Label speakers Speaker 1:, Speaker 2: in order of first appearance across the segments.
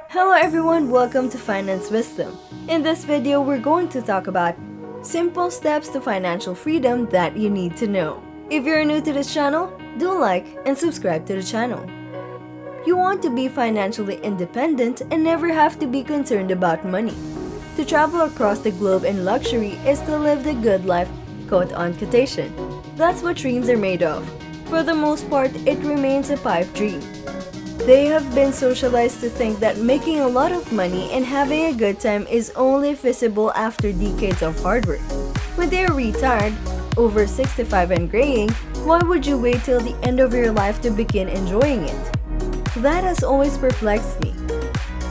Speaker 1: Hello everyone, welcome to Finance Wisdom. In this video, we're going to talk about simple steps to financial freedom that you need to know. If you're new to this channel, do like and subscribe to the channel. You want to be financially independent and never have to be concerned about money. To travel across the globe in luxury is to live the good life, quote on quotation. That's what dreams are made of. For the most part, it remains a pipe dream. They have been socialized to think that making a lot of money and having a good time is only feasible after decades of hard work. When they are retired, over 65 and graying, why would you wait till the end of your life to begin enjoying it? That has always perplexed me.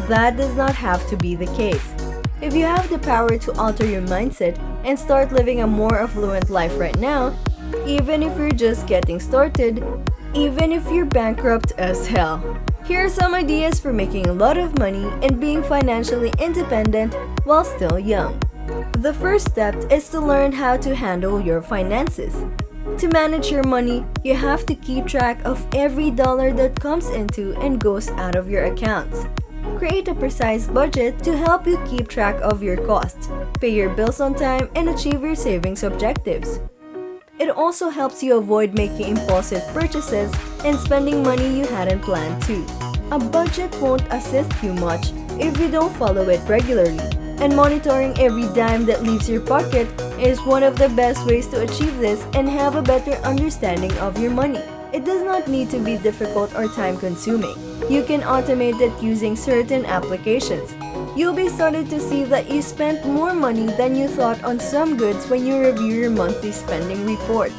Speaker 1: That does not have to be the case. If you have the power to alter your mindset and start living a more affluent life right now, even if you're just getting started, even if you're bankrupt as hell. Here are some ideas for making a lot of money and being financially independent while still young. The first step is to learn how to handle your finances. To manage your money, you have to keep track of every dollar that comes into and goes out of your accounts. Create a precise budget to help you keep track of your costs, pay your bills on time, and achieve your savings objectives. It also helps you avoid making impulsive purchases and spending money you hadn't planned to. A budget won't assist you much if you don't follow it regularly, and monitoring every dime that leaves your pocket is one of the best ways to achieve this and have a better understanding of your money. It does not need to be difficult or time-consuming. You can automate it using certain applications. You'll be starting to see that you spent more money than you thought on some goods when you review your monthly spending report.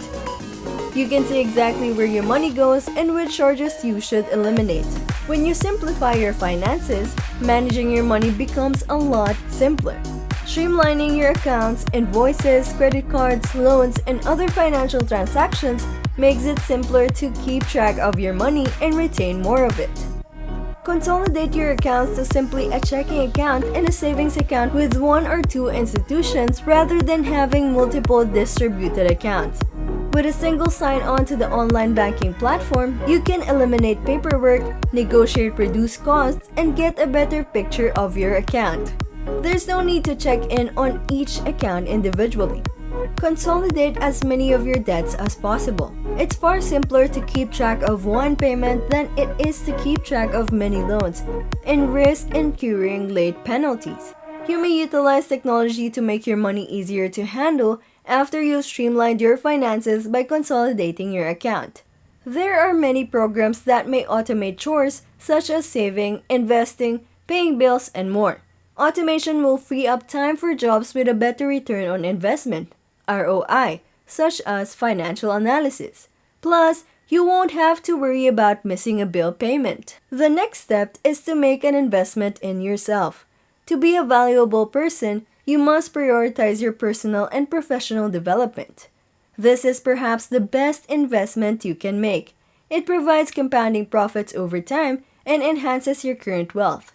Speaker 1: You can see exactly where your money goes and which charges you should eliminate. When you simplify your finances, managing your money becomes a lot simpler. Streamlining your accounts, invoices, credit cards, loans, and other financial transactions makes it simpler to keep track of your money and retain more of it. Consolidate your accounts to simply a checking account and a savings account with one or two institutions rather than having multiple distributed accounts. With a single sign-on to the online banking platform, you can eliminate paperwork, negotiate reduced costs, and get a better picture of your account. There's no need to check in on each account individually. Consolidate as many of your debts as possible. It's far simpler to keep track of one payment than it is to keep track of many loans and risk incurring late penalties. You may utilize technology to make your money easier to handle after you've streamlined your finances by consolidating your account. There are many programs that may automate chores such as saving, investing, paying bills, and more. Automation will free up time for jobs with a better return on investment, ROI, such as financial analysis. Plus, you won't have to worry about missing a bill payment. The next step is to make an investment in yourself. To be a valuable person, you must prioritize your personal and professional development. This is perhaps the best investment you can make. It provides compounding profits over time and enhances your current wealth.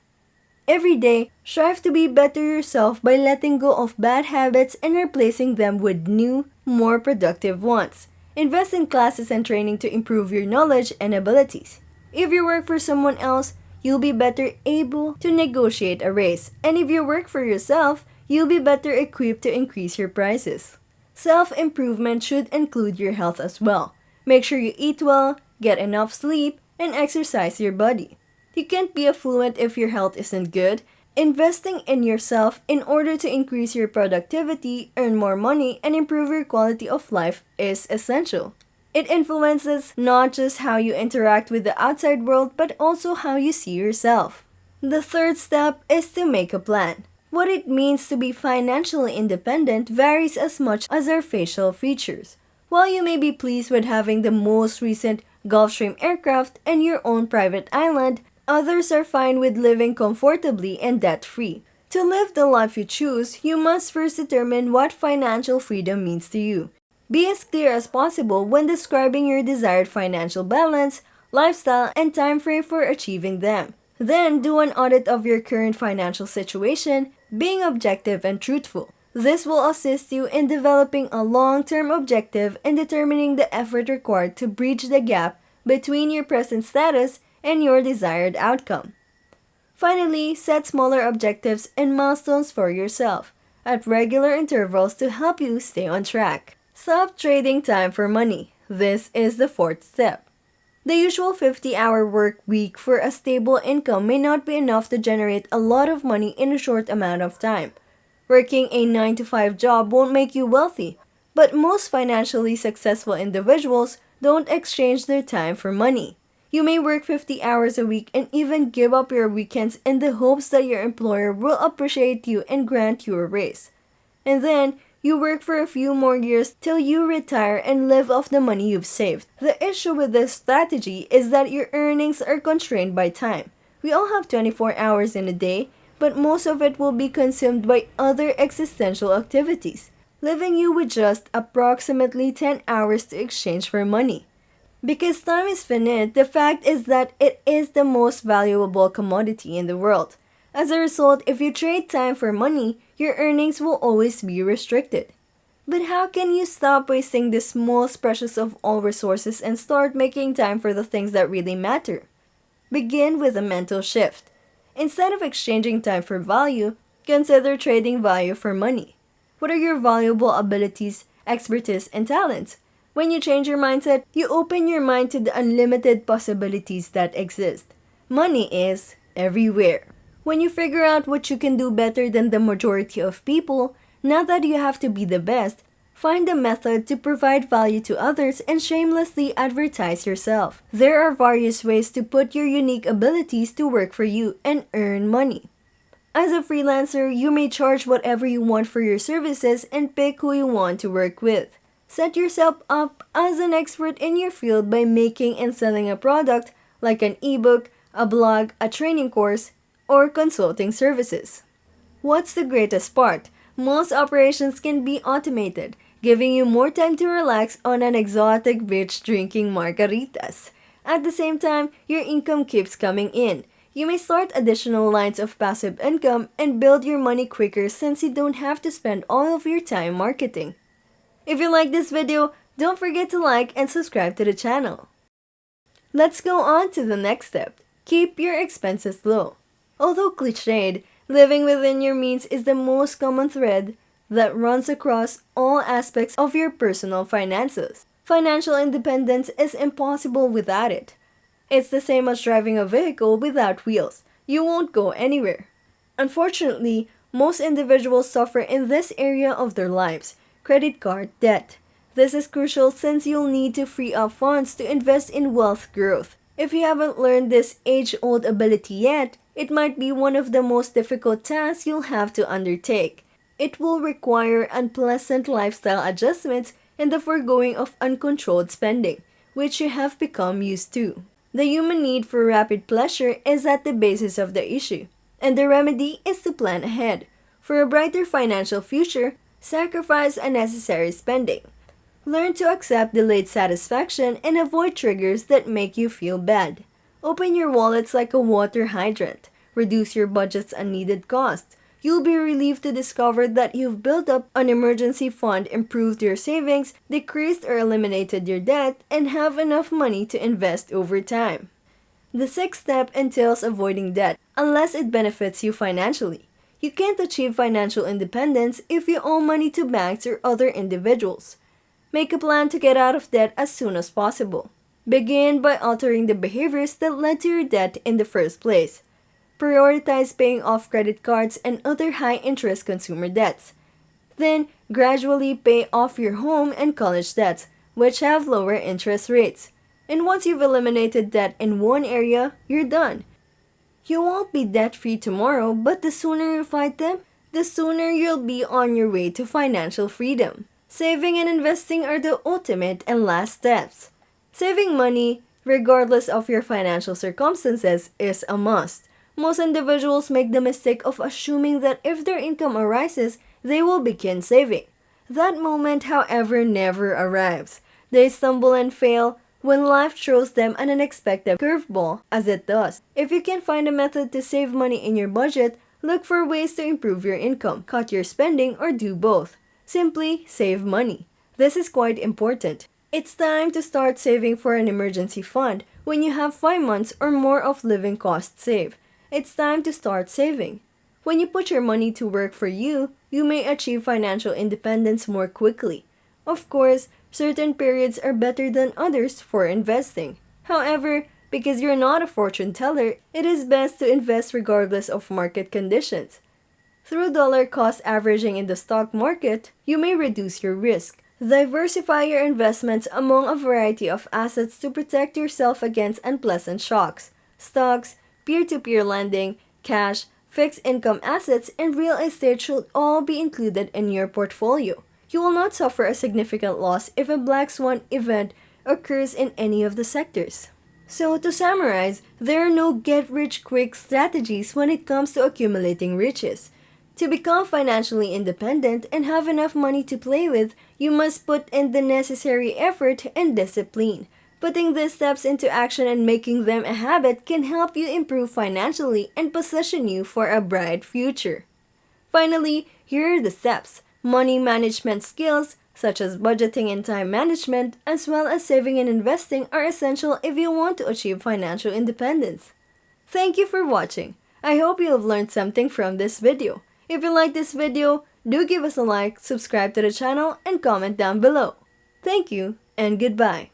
Speaker 1: Every day, strive to be better yourself by letting go of bad habits and replacing them with new, more productive ones. Invest in classes and training to improve your knowledge and abilities. If you work for someone else, you'll be better able to negotiate a raise. And if you work for yourself, you'll be better equipped to increase your prices. Self-improvement should include your health as well. Make sure you eat well, get enough sleep, and exercise your body. You can't be affluent if your health isn't good. Investing in yourself in order to increase your productivity, earn more money, and improve your quality of life is essential. It influences not just how you interact with the outside world, but also how you see yourself. The third step is to make a plan. What it means to be financially independent varies as much as our facial features. While you may be pleased with having the most recent Gulfstream aircraft and your own private island, others are fine with living comfortably and debt-free. To live the life you choose, you must first determine what financial freedom means to you. Be as clear as possible when describing your desired financial balance, lifestyle, and time frame for achieving them. Then do an audit of your current financial situation, being objective and truthful. This will assist you in developing a long-term objective and determining the effort required to bridge the gap between your present status and your desired outcome. Finally, set smaller objectives and milestones for yourself at regular intervals to help you stay on track. Stop trading time for money. This is the fourth step. The usual 50-hour work week for a stable income may not be enough to generate a lot of money in a short amount of time. Working a 9 to 5 job won't make you wealthy, but most financially successful individuals don't exchange their time for money. You may work 50 hours a week and even give up your weekends in the hopes that your employer will appreciate you and grant you a raise. And then, you work for a few more years till you retire and live off the money you've saved. The issue with this strategy is that your earnings are constrained by time. We all have 24 hours in a day, but most of it will be consumed by other existential activities, leaving you with just approximately 10 hours to exchange for money. Because time is finite, the fact is that it is the most valuable commodity in the world. As a result, if you trade time for money, your earnings will always be restricted. But how can you stop wasting this most precious of all resources and start making time for the things that really matter? Begin with a mental shift. Instead of exchanging time for value, consider trading value for money. What are your valuable abilities, expertise, and talents? When you change your mindset, you open your mind to the unlimited possibilities that exist. Money is everywhere. When you figure out what you can do better than the majority of people, not that you have to be the best, find a method to provide value to others and shamelessly advertise yourself. There are various ways to put your unique abilities to work for you and earn money. As a freelancer, you may charge whatever you want for your services and pick who you want to work with. Set yourself up as an expert in your field by making and selling a product like an ebook, a blog, a training course, or consulting services. What's the greatest part? Most operations can be automated, giving you more time to relax on an exotic beach drinking margaritas. At the same time, your income keeps coming in. You may start additional lines of passive income and build your money quicker since you don't have to spend all of your time marketing. If you like this video, don't forget to like and subscribe to the channel. Let's go on to the next step. Keep your expenses low. Although cliched, living within your means is the most common thread that runs across all aspects of your personal finances. Financial independence is impossible without it. It's the same as driving a vehicle without wheels. You won't go anywhere. Unfortunately, most individuals suffer in this area of their lives. Credit card debt. This is crucial since you'll need to free up funds to invest in wealth growth. If you haven't learned this age-old ability yet, it might be one of the most difficult tasks you'll have to undertake. It will require unpleasant lifestyle adjustments and the foregoing of uncontrolled spending, which you have become used to. The human need for rapid pleasure is at the basis of the issue, and the remedy is to plan ahead. For a brighter financial future, sacrifice unnecessary spending. Learn to accept delayed satisfaction and avoid triggers that make you feel bad. Open your wallets like a water hydrant. Reduce your budget's unneeded costs. You'll be relieved to discover that you've built up an emergency fund, improved your savings, decreased or eliminated your debt, and have enough money to invest over time. The sixth step entails avoiding debt, unless it benefits you financially. You can't achieve financial independence if you owe money to banks or other individuals. Make a plan to get out of debt as soon as possible. Begin by altering the behaviors that led to your debt in the first place. Prioritize paying off credit cards and other high-interest consumer debts. Then, gradually pay off your home and college debts, which have lower interest rates. And once you've eliminated debt in one area, you're done. You won't be debt-free tomorrow, but the sooner you fight them, the sooner you'll be on your way to financial freedom. Saving and investing are the ultimate and last steps. Saving money, regardless of your financial circumstances, is a must. Most individuals make the mistake of assuming that if their income arises, they will begin saving. That moment, however, never arrives. They stumble and fail when life throws them an unexpected curveball, as it does. If you can find a method to save money in your budget, look for ways to improve your income, cut your spending, or do both. Simply save money. This is quite important. It's time to start saving for an emergency fund when you have 5 months or more of living costs saved. it's time to start saving. When you put your money to work for you, you may achieve financial independence more quickly. Of course, certain periods are better than others for investing. However, because you're not a fortune teller, it is best to invest regardless of market conditions. Through dollar cost averaging in the stock market, you may reduce your risk. Diversify your investments among a variety of assets to protect yourself against unpleasant shocks. Stocks, peer-to-peer lending, cash, fixed income assets, and real estate should all be included in your portfolio. You will not suffer a significant loss if a black swan event occurs in any of the sectors. So, to summarize, there are no get-rich-quick strategies when it comes to accumulating riches. To become financially independent and have enough money to play with, you must put in the necessary effort and discipline. Putting these steps into action and making them a habit can help you improve financially and position you for a bright future. Finally, here are the steps. Money management skills, such as budgeting and time management, as well as saving and investing, are essential if you want to achieve financial independence. Thank you for watching. I hope you have learned something from this video. If you like this video, do give us a like, subscribe to the channel, and comment down below. Thank you, and goodbye.